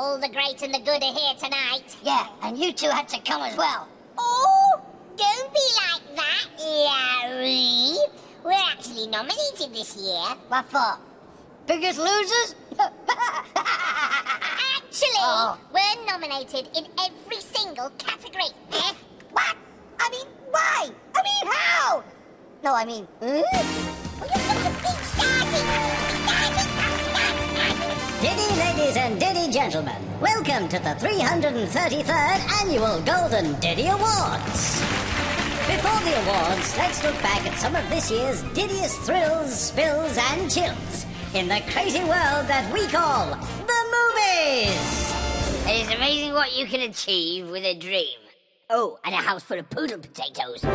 All the great and the good are here tonight. Yeah, and you two had to come as well. Oh, don't be like that, Larry. We're actually nominated this year. What for? Biggest losers? Actually, we're nominated in every single category. What? I mean, why? I mean, how? No, I mean, Diddy ladies and Diddy gentlemen, welcome to the 333rd Annual Golden Diddy Awards. Before the awards, let's look back at some of this year's Diddiest thrills, spills and chills in the crazy world that we call the movies. It is amazing what you can achieve with a dream. Oh, and a house full of poodle potatoes.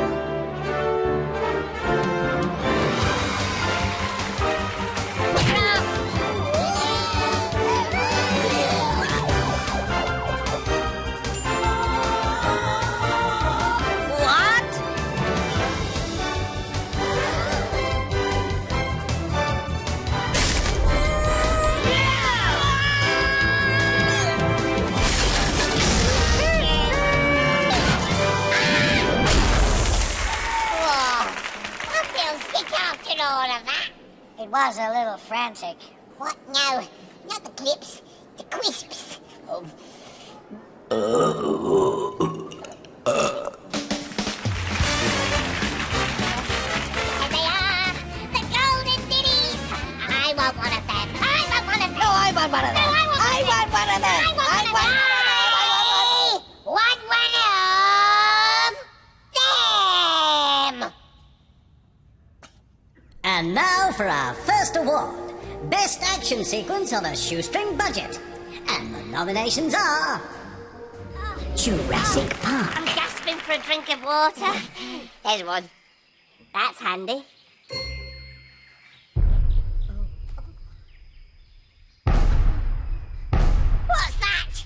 All of that. it was a little frantic. What? No, not the clips, the crisps. And they are the Golden Diddies. I want one of them. I want one of them. No, I want one of them. No, I want one of them. I want one of them. Want one of them. And now for our first award, Best Action Sequence on a Shoestring Budget. And the nominations are... Jurassic Park. I'm gasping for a drink of water. There's one. That's handy. What's that?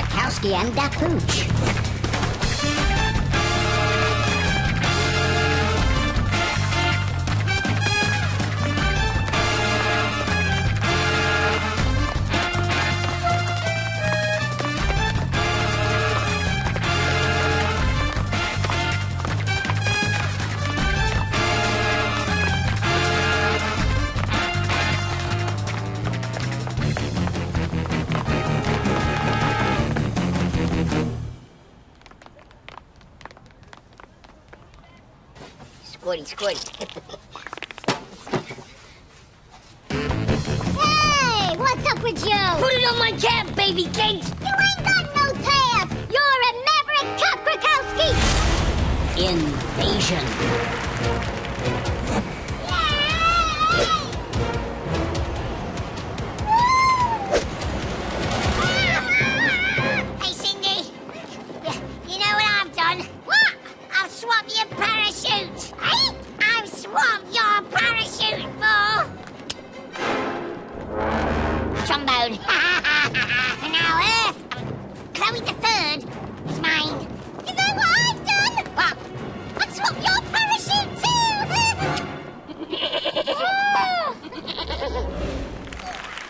Kowski and Da Pooch. Squirty. Hey, what's up with you? Put it on my cap, baby cake! You ain't got no tab. You're a maverick Cap Krakowski. Invasion. Hey, Cindy. You know what I've done? What? I've swapped your parachute. Hey? I've swapped your parachute for... trombone. Now Earth, Chloe the Third, is mine. You know what I've done? What? I've swapped your parachute too.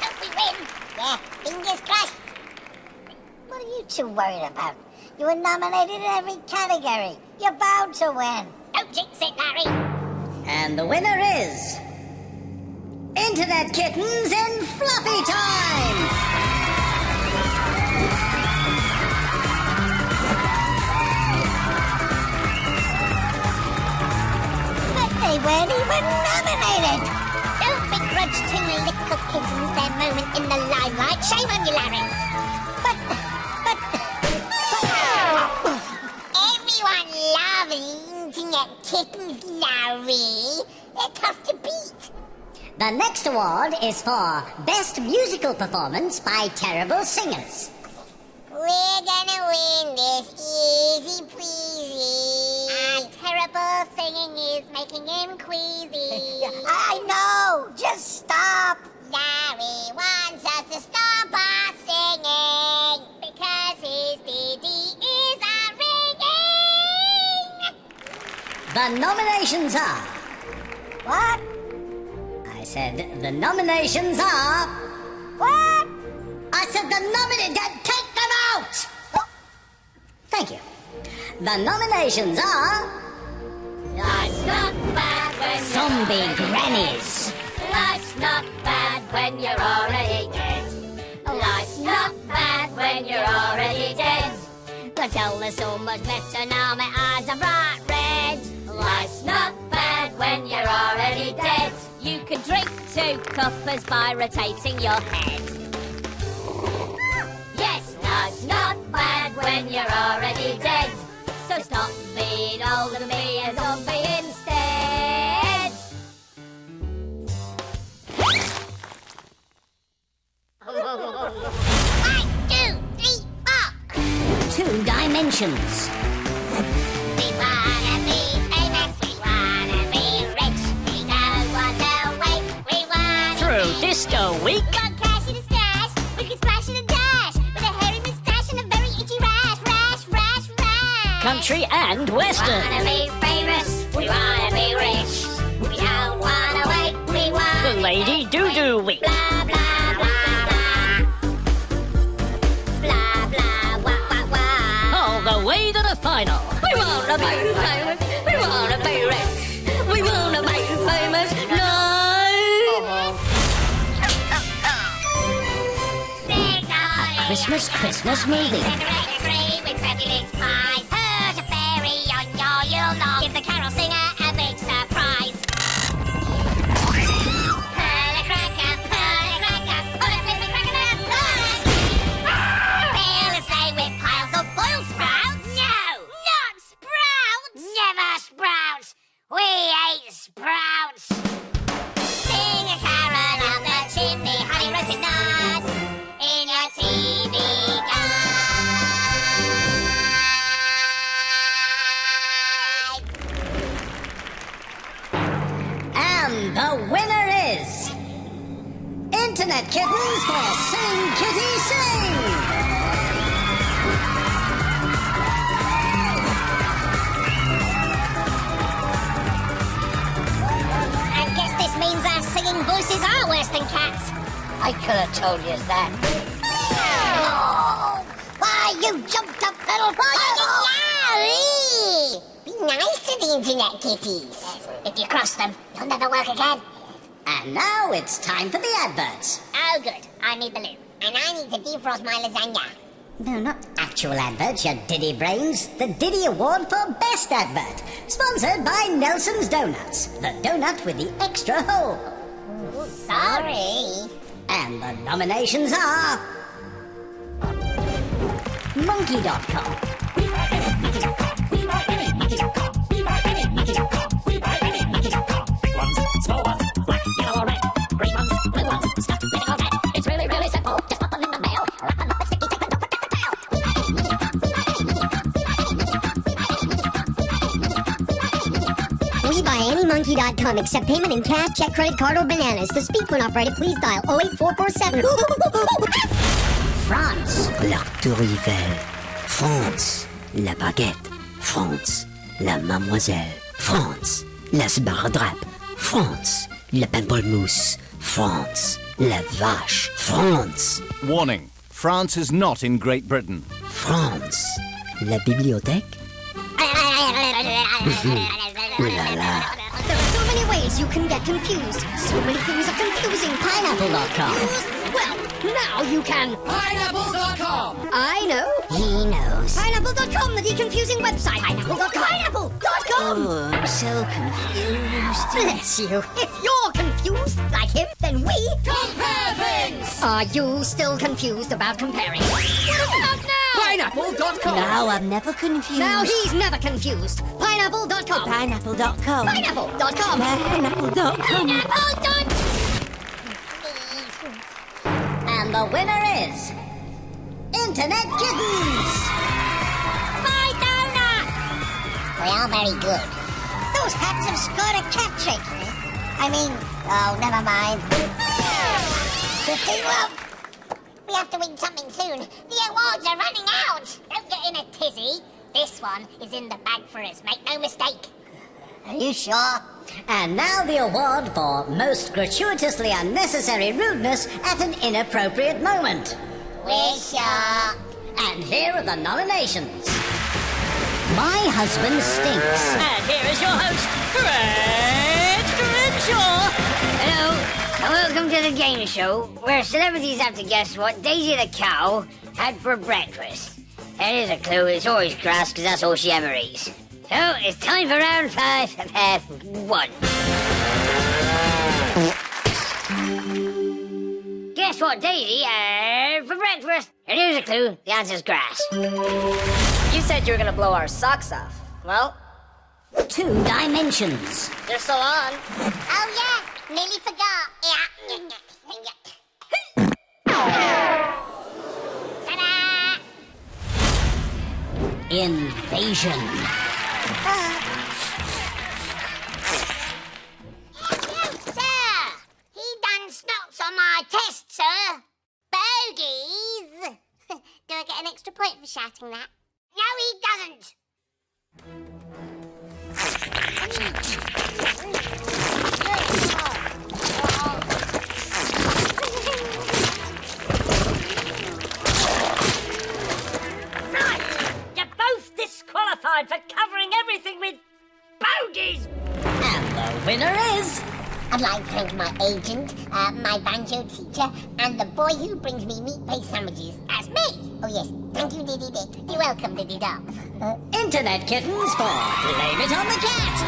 Hope we win. Yeah, fingers crossed. What are you two worried about? You were nominated in every category. You're bound to win. Don't jinx it, Larry. And the winner is... Internet Kittens in Fluffy Time! But they weren't even nominated. Don't begrudge two little kittens their moment in the limelight. Shame on you, Larry. But... Everyone loves Internet Kittens, Larry. They're tough to beat. The next award is for Best Musical Performance by Terrible Singers. We're gonna win this easy peasy. And terrible singing is making him queasy. I know! Just stop! Larry wants us to stop. The nominations are... What? I said the nominations are... What? I said the take them out! Thank you. The nominations are... Life's not bad when Zombie Grannies. Life's not bad when you're already dead. Life's not bad when you're already dead. The is so much better now, my eyes are bright red. Life's not bad when you're already dead. You can drink 2 cuppers by rotating your head. Yes, life's not bad when you're already dead. So stop being old and be a zombie instead. 1, 2, 3, 4. 2 dimensions. We wanna be famous, we wanna be rich, we don't want to wait, we want Through Disco Week, got cash in a stash, we can splash in a dash, with a hairy moustache and a very itchy rash, rash. country and western. Wanna be famous, we wanna be rich, we don't wanna wait, we want The Lady Doo-Doo Week. blah blah blah blah, blah blah wah wah wah. All the way to the final. We wanna be famous, we wanna be rich, we wanna be famous, no! Christmas movie. Cinderella tree with fabulous pies. Heard a fairy on your you'll not give the carol singer a big surprise. Pull-a-cracker, pull-a-cracker, pull-a-flip-a-cracker, fill a sleigh with piles of boiled sprouts. No, not sprouts. Never sprouts. We ate sprouts. Sing a carol up the chimney, honey roasted nuts in your TV guide. And the winner is... Internet Kittens for Sing Kitty Sing! I guess this means our singing voices are worse than cats. I could have told you that. Oh, why, you jumped up, little Be nice to the internet kitties. If you cross them, you'll never work again. And now it's time for the adverts. Oh, good. I need the loo. And I need to defrost my lasagna. No, not actual adverts, you Diddy brains. The Diddy Award for Best Advert. Sponsored by Nelson's Donuts. The donut with the extra hole. Sorry. And the nominations are... Monkey.com. Ones, small ones, black, yellow or red. Green ones, blue ones, stuffed with all red. It's really, really simple. Just pop them in the mail. Wrap them up with sticky tape and don't forget We buy any monkey.com except payment in cash, check, credit card, or bananas. To speak when operated, please dial 08447. France. La Tour Eiffel, France. La baguette, France. La mademoiselle, France. La sparadrap, France. La pamplemousse, France. La vache, France. Warning, France is not in Great Britain. France. La bibliothèque? Ooh la la. There are so many ways you can get confused. So many things are confusing. Pineapple.com. Well, now you can. Pineapple.com. I know. He knows. Pineapple.com, the deconfusing website. Pineapple.com. Pineapple.com. Oh, I'm so confused. Bless you. If you're confused like him, then we Compare things. Are you still confused about comparing? What about now? Pineapple.com. Now I'm never confused. Now he's never confused. Pineapple.com. Pineapple.com. Pineapple.com. Pineapple.com. And the winner is... Internet Kittens! My donut! We are very good. Those hats have scored a cat trick. I mean, oh, never mind. 15 love. We have to win something soon. The awards are running out. Don't get in a tizzy. This one is in the bag for us. Make no mistake. Are you sure? And now the award for most gratuitously unnecessary rudeness at an inappropriate moment. We're sure. And here are the nominations. My husband stinks. And here is your host, Greg Grimshaw. Hello, and welcome to the game show, where celebrities have to guess what Daisy the cow had for breakfast. Here's a clue, it's always grass, because that's all she ever eats. So, it's time for round 1. Guess what Daisy had for breakfast? And here's a clue, the answer's grass. You said you were gonna blow our socks off. Well, 2 dimensions. they're still on. Oh, yeah. Nearly forgot. Yeah. Ta-da! Invasion. Hello, sir. He done snots on my test, sir. Bogies. Do I get an extra point for shouting that? No, he doesn't. Right, you're both disqualified for covering everything with bogies. And the winner is... I'd like to thank my agent, my banjo teacher, and the boy who brings me meat-based sandwiches. That's me! Oh, yes. Thank you, Diddy Dick. You're welcome, Diddy Dog. Internet Kittens for Blame It on the Cat.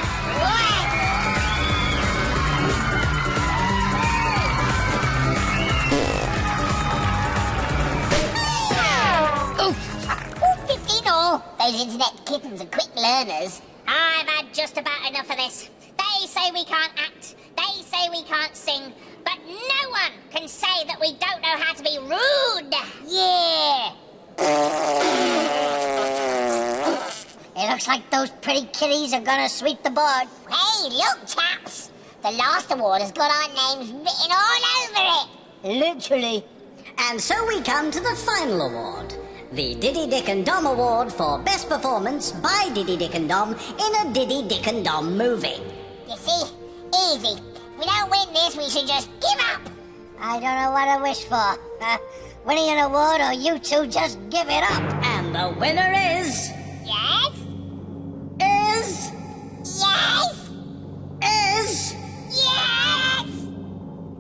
Oh, 15 all. Those internet kittens are quick learners. I've had just about enough of this. They say we can't act. They say we can't sing. But no one can say that we don't know how to be rude. Yeah. It looks like those pretty kitties are gonna sweep the board. Hey, look, chaps. The last award has got our names written all over it. Literally. And so we come to the final award. The Diddy Dick and Dom Award for Best Performance by Diddy Dick and Dom in a Diddy Dick and Dom movie. You see? Easy. If we don't win this, we should just give up. I don't know what I wish for. Winning an award or you two just give it up. And the winner is... Yes? Is... Yes?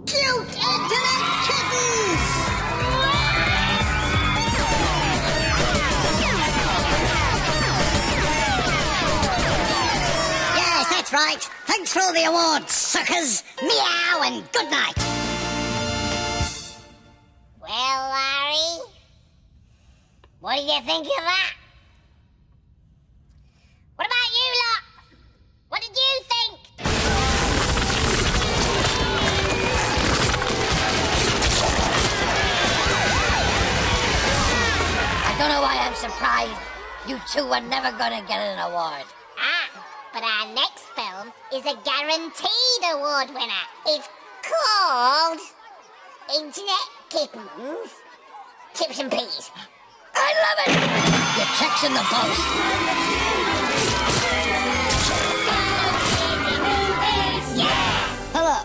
Cute Internet Kittens! Yes, that's right. Thanks for all the awards, suckers. Meow and good night. Well, Larry, what do you think of that? What about you lot? What did you think? I don't know why I'm surprised. You two were never gonna get an award. But our next film is a guaranteed award winner. It's called Internet Kittens. Chips and peas. I love it! Your check's in the post. Hello.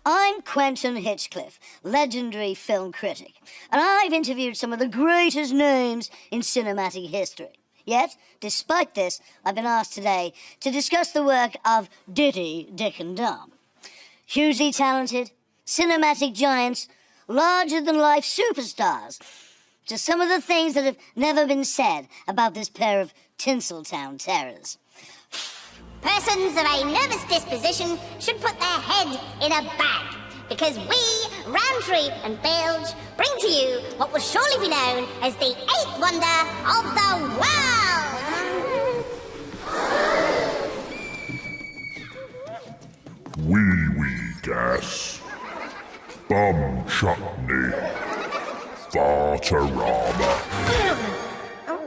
I'm Quentin Hitchcliffe, legendary film critic, and I've interviewed some of the greatest names in cinematic history. Yet, despite this, I've been asked today to discuss the work of Diddy, Dick and Dom. Hugely talented, cinematic giants, larger-than-life superstars. Just some of the things that have never been said about this pair of Tinseltown terrors. Persons of a nervous disposition should put their head in a bag, because we, Roundtree and Bilge, bring to you what will surely be known as the 8th wonder of the world! Wee gas, bum chutney, fartarama. Oh,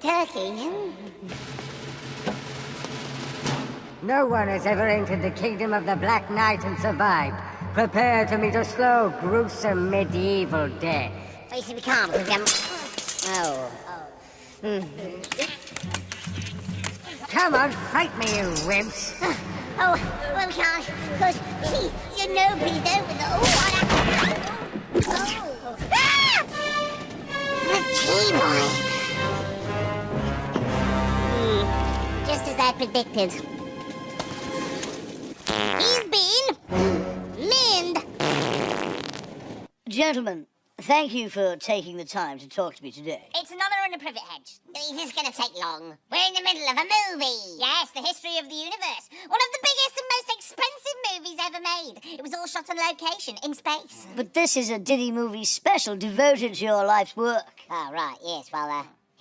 turkey. No one has ever entered the kingdom of the Black Knight and survived. Prepare to meet a slow, gruesome, medieval death. Please be calm, because Come on, fight me, you wimps. Oh, well, we can't, because, see, you know, please don't with the... Oh, Ah! The T-boy. Just as I predicted. He's been... minned. Gentlemen, thank you for taking the time to talk to me today. It's an honour and a privilege. Is this going to take long? We're in the middle of a movie. Yes, the history of the universe. One of the biggest and most expensive movies ever made. It was all shot on location, in space. But this is a Diddy movie special devoted to your life's work. Oh, right, yes, well,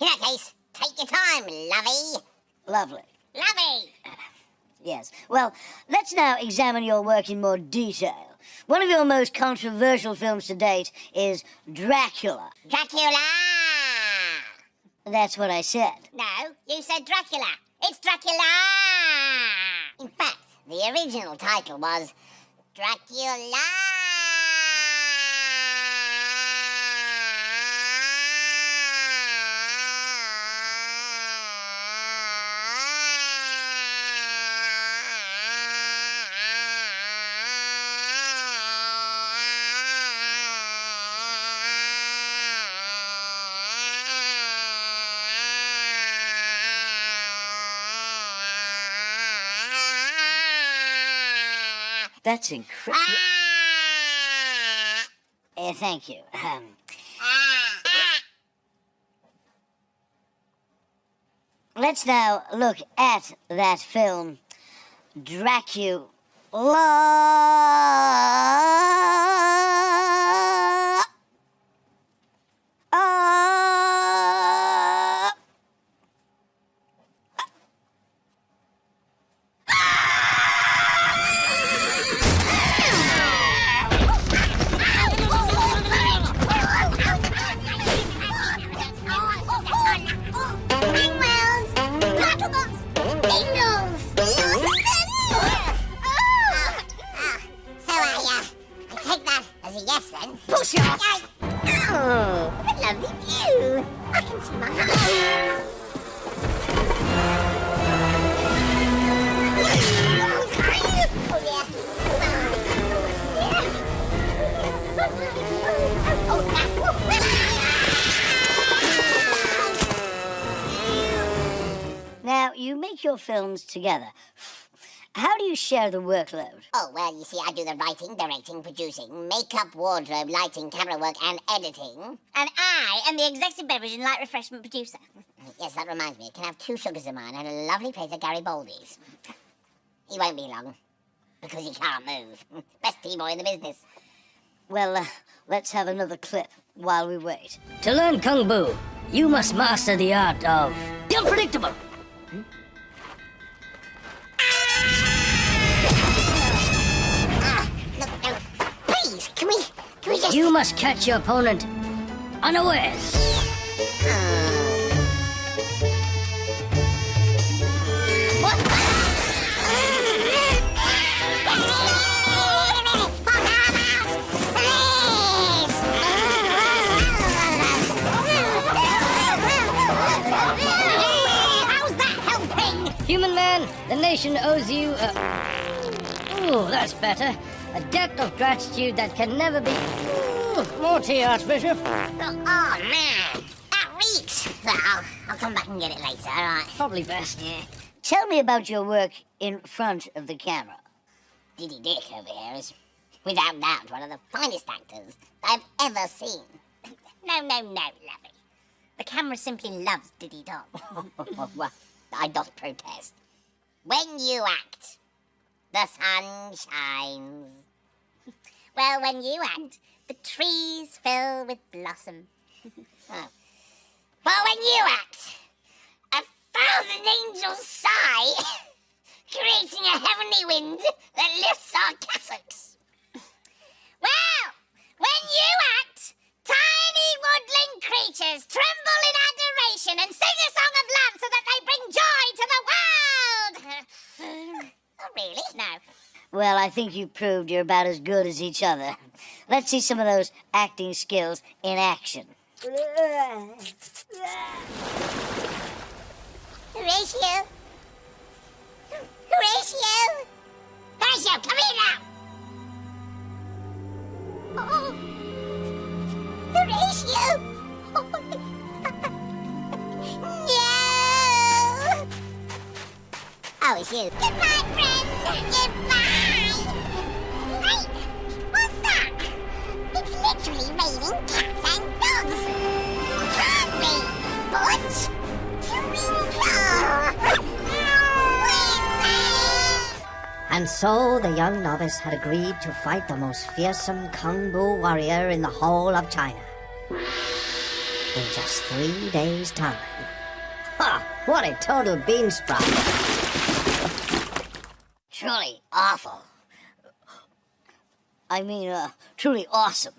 in that case, take your time, lovey. Lovely. Lovey. Yes. Well, let's now examine your work in more detail. One of your most controversial films to date is Dracula. Dracula! That's what I said. No, you said Dracula. It's Dracula! In fact, the original title was Dracula! That's incredible. Thank you. Let's now look at that film, Dracula. Push off! Oh, what a lovely view! I can see my house. Now, you make your films together. How do you share the workload? Oh, well, you see, I do the writing, directing, producing, makeup, wardrobe, lighting, camera work, and editing. And I am the executive beverage and light refreshment producer. Yes, that reminds me. Can I have 2 sugars of mine and a lovely plate of Garibaldi's? He won't be long, because he can't move. Best T-boy in the business. Well, let's have another clip while we wait. To learn Kung Fu, you must master the art of the unpredictable. No. Please, can we just... You must catch your opponent unawares. How's that helping? Human man, the nation owes you a... Ooh, that's better. A debt of gratitude that can never be... Ooh, more tea, Archbishop. Oh, man. That reeks. Well, I'll come back and get it later, all right? Probably best. Yeah. Tell me about your work in front of the camera. Diddy Dick over here is, without doubt, one of the finest actors I've ever seen. No, lovey. The camera simply loves Diddy Dog. Well, I doth protest. When you act, the sun shines. Well, when you act, the trees fill with blossom. Oh. But when you act, 1,000 angels sigh, creating a heavenly wind that lifts our cassocks. Well, when you act, tiny woodland creatures tremble in adoration and sing a song of love so that they bring joy to the world. Oh, really? No. Well, I think you've proved you're about as good as each other. Let's see some of those acting skills in action. Horatio, Horatio! Horatio, come here now! Oh! Horatio! No! Oh, it's you. Goodbye, friend! Goodbye! Hey! What's that? It's literally raining cats and dogs! Hardly! What? And so the young novice had agreed to fight the most fearsome Kung Fu warrior in the whole of China. In just 3 days' time. Ha! What a total bean sprout. Truly awful. I mean, truly awesome.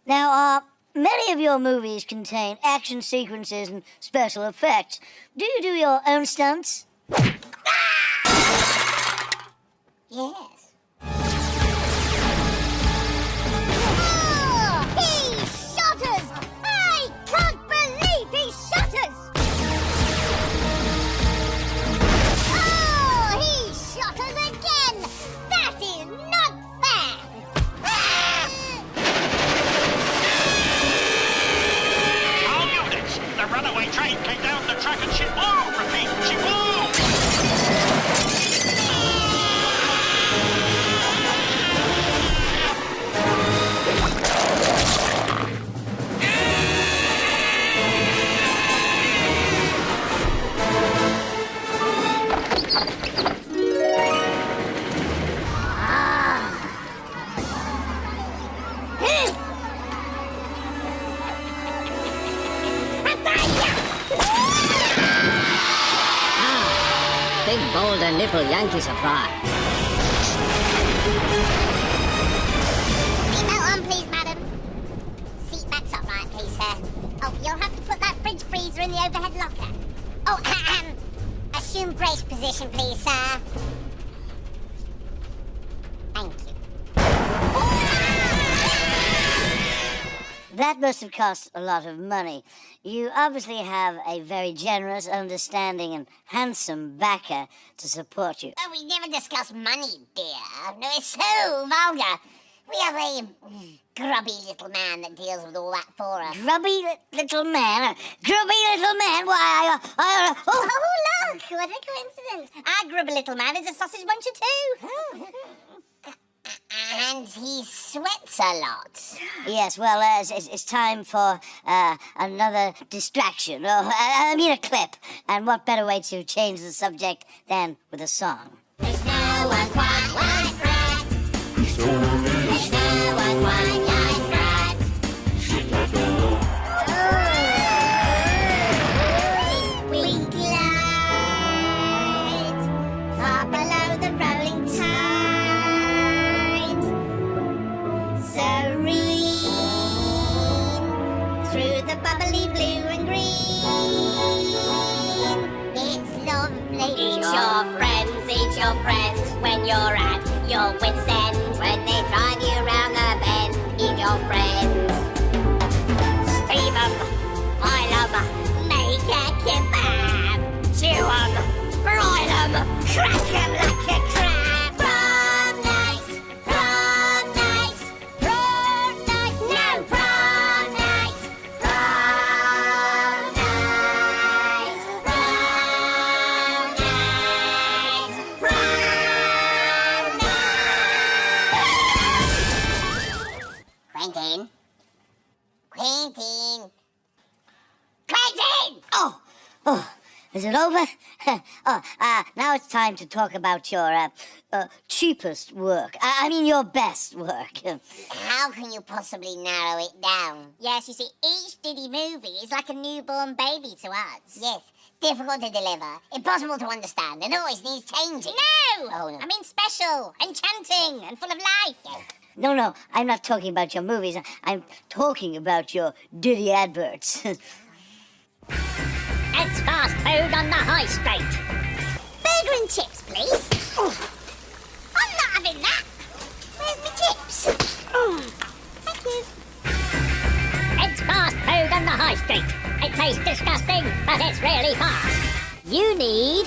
Now, many of your movies contain action sequences and special effects. Do you do your own stunts? Yes. Oh, he shot us! I can't believe he shot us! Oh, he shot us again! That is not fair! All units, the runaway train came down the track and she blew! Repeat, she blew! Big, bold, and little Yankee surprise. Seatbelt on, please, madam. Seat backs up right, please, sir. Oh, you'll have to put that fridge freezer in the overhead locker. Oh, assume brace position, please, sir. Thank you. That must have cost a lot of money. You obviously have a very generous, understanding, and handsome backer to support you. Oh, we never discuss money, dear. No, it's so vulgar. We have a grubby little man that deals with all that for us. Grubby little man? Grubby little man? Why, Oh, look! What a coincidence. Our grubby little man is a sausage muncher, too. And he sweats a lot. Yes, well, it's time for another distraction. Oh, I mean a clip. And what better way to change the subject than with a song? There's no one quite like Fred. There's no one quite like Fred. We glide far below the rolling tide. Serene through the bubbly blue and green. It's lovely. Eat your friends when you're at your wit's end. When they drive you round the bend, eat your friends. Steam 'em, boil 'em, make a kebab. Chew 'em, broil 'em, crack 'em like a crab. Prom night, prom night, prom night, no prom night, prom night, prom night, prom night. Quentin. Oh, is it over? Now it's time to talk about your cheapest work. I mean your best work. How can you possibly narrow it down? Yes, you see, each Diddy movie is like a newborn baby to us. Yes, difficult to deliver, impossible to understand, and always needs changing. No! Oh, no. I mean special, enchanting, and full of life. Yeah. No, I'm not talking about your movies. I'm talking about your Diddy adverts. It's fast food on the high street. Burger and chips, please. Oh, I'm not having that. Where's my chips? Oh, thank you. It's fast food on the high street. It tastes disgusting, but it's really fast. You need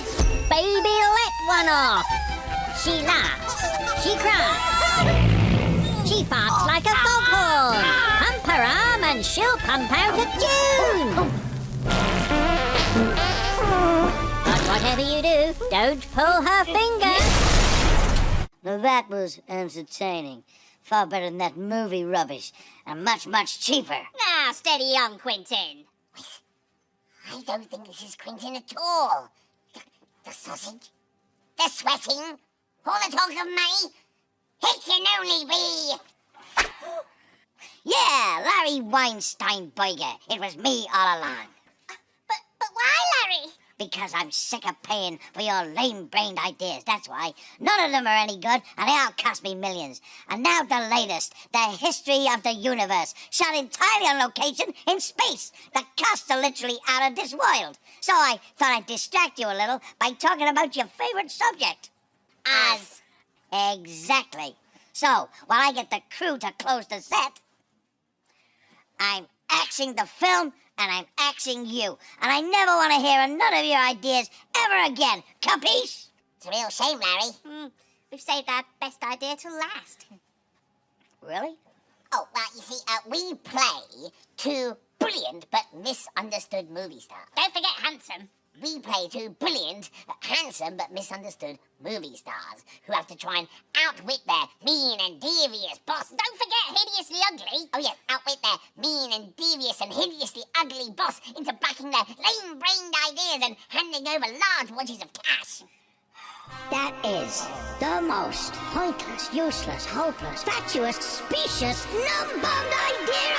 baby let one off. She laughs. She cries. She farts like a foghorn. Pump her arm and she'll pump out a tune. But whatever you do, don't pull her finger. Now that was entertaining. Far better than that movie rubbish. And much, much cheaper. Now, steady on, Quentin. I don't think this is Quentin at all. The sausage, the sweating, all the talk of money. It can only be... Yeah, Larry Weinstein Burger. It was me all along. But why, Larry? Because I'm sick of paying for your lame-brained ideas, that's why. None of them are any good, and they all cost me millions. And now the latest, the history of the universe, shot entirely on location in space. The costs are literally out of this world. So I thought I'd distract you a little by talking about your favorite subject. As. Exactly. So, while I get the crew to close the set, I'm axing the film, and I'm axing you. And I never want to hear none of your ideas ever again. Capiche? It's a real shame, Larry. We've saved our best idea till last. Really? Oh, well, you see, we play two brilliant but misunderstood movie stars. Don't forget handsome. We play two brilliant, handsome but misunderstood movie stars who have to try and outwit their mean and devious boss. Don't forget hideously ugly. Oh, yes, outwit their mean and devious and hideously ugly boss into backing their lame-brained ideas and handing over large wages of cash. That is the most pointless, useless, hopeless, fatuous, specious, numb-bummed idea